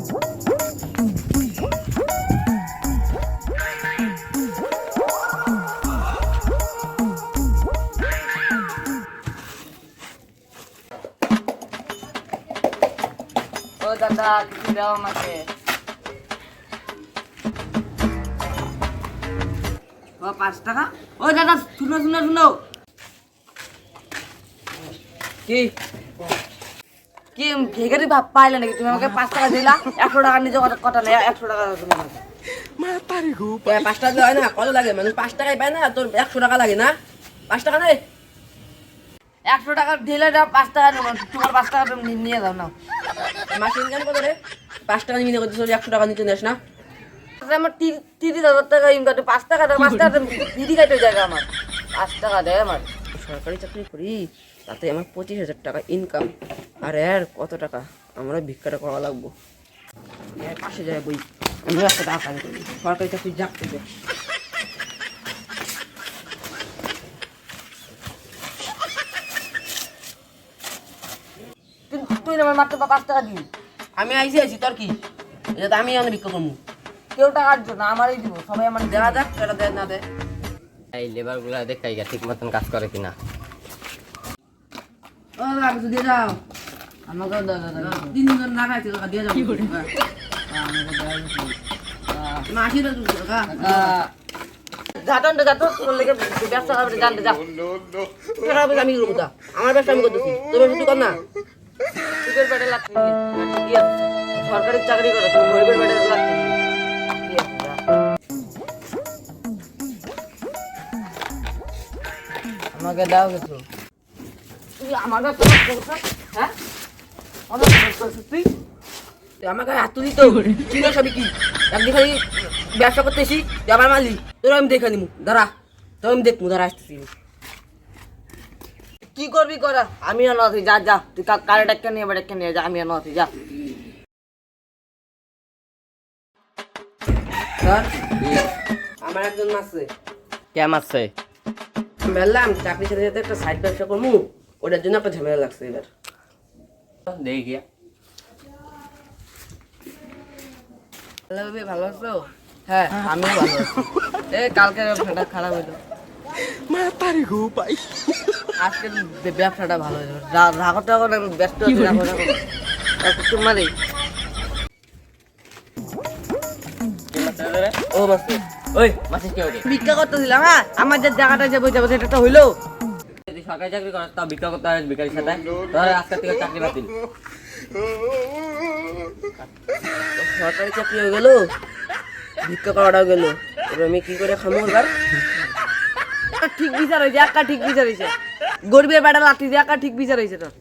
ও দাদা কিছু দাও আমাকে। ও 5 টাকা। ও দাদা শুনো শুনো শুনো। কি কি ভিখারি ভাব পাইলে নাকি? তুমি আমাকে 5 টাকা দিলা, 100 টাকা নিজে কথা নেই, 100 টাকা তুমি আমাকে। 5 টাকা হয় না, কত লাগে? মানুষ 5 টাকাই পায় না, তোর 100 টাকা লাগে না? 5 টাকা নেই? 100 টাকা দিলে 5 টাকা নেবো, তোমার 5 টাকা তুমি নিয়ে যাও না। মাসে ইনকাম কত রে? 5 টাকা নিয়ে করতে 100 টাকা নিতে নেস না? আমার 30,000 টাকা ইনকাম, 5 টাকা 5 টাকা দিদি কাটে জায়গা আমার 5 টাকা দেয় আমার। সরকারি চাকরি করি, তাতে আমার 25,000 টাকা ইনকাম। আর এর কত টাকা? আমরা ভিক্ষাটা করা লাগবো। এর পাশে যায় বই, আমরা একটা টাকা করি সরকারি চাকরি যাক থেকে। তুই আমার মাত্র 5 টাকা দিবি। আমি আইছি তোর কি? এটা তো আমি অনেক ভিক্ষা করবো। কেউ টাকার জন্য আমারই দিব, সবাই আমার দেখা যাক এটা দেয় না দেয়। এই লেবার গুলা দেখাই ঠিক মতন কাজ করে কিনা। ও দাদা কিছু দিয়ে যাও। আমাকে দাদা 3 জন না খাইছে টাকা দিয়ে যাও। মাসি তো টাকা যাতন তোর লেগে ব্যবসা করবে, জানতে যা। তোরা হবে আমি করবো তা। আমার ব্যবসা আমি করতেছি, তোর ব্যবসা তুই কর না। সুদের পেটে লাগতে কি আছে? সরকারি চাকরি করে তুমি গরিবের পেটে লাগতে কি আছে? যা। আমাকে দাও কিছু। তুই আমার কাছে হ্যাঁ অনেক তুই তুই আমাকে হাত তুলি তো চিন সবই কি? একদিন খালি ব্যবসা করতেছি, তুই আমার মালি, তোর আমি দেখে নিমু। দাঁড়া, তোর আমি দেখবো, দাঁড়া আসতেছি। কি করবি করা, আমি আর নথি। যা যা তুই কারে ডাক্তার নিয়ে যা, আমি আর নথি। যা স্যার, আমার একজন আছে, কেম আছে? বললাম চাকরির সাথে সাথে একটা সাইড ব্যবসা করবো, ওটার জন্য একটা ঝামেলা লাগছে এবার। দেখি গিয়া। ভালো আছো? হ্যাঁ আমিও ভালো আছি। কালকে ব্যবসাটা খারাপ হইলো, আজকে ব্যবসাটা ভালো হইলো। রাগটা ব্যস্ত তোমারই। ও মাসে, ওই মাসিস কে ওকে? ভিক্ষা করতেছিলাম। হ্যাঁ আমার যে জায়গাটা যে বই যাবো সেটা তো হইলো। যদি সরকারি চাকরি করার তাও ভিক্ষা করতে হয় ভিখারির সাথে, তাহলে আজকে থেকে চাকরি বাতিল। সরকারি চাকরি হয়ে গেল, ভিক্ষা করাটাও গেল, এবার আমি কি করে খামো এবার? ঠিক বিচার হয়েছে, একা ঠিক বিচার হয়েছে। গরিবের বেটা লাঠি দিয়ে একা ঠিক বিচার হয়েছে তোর।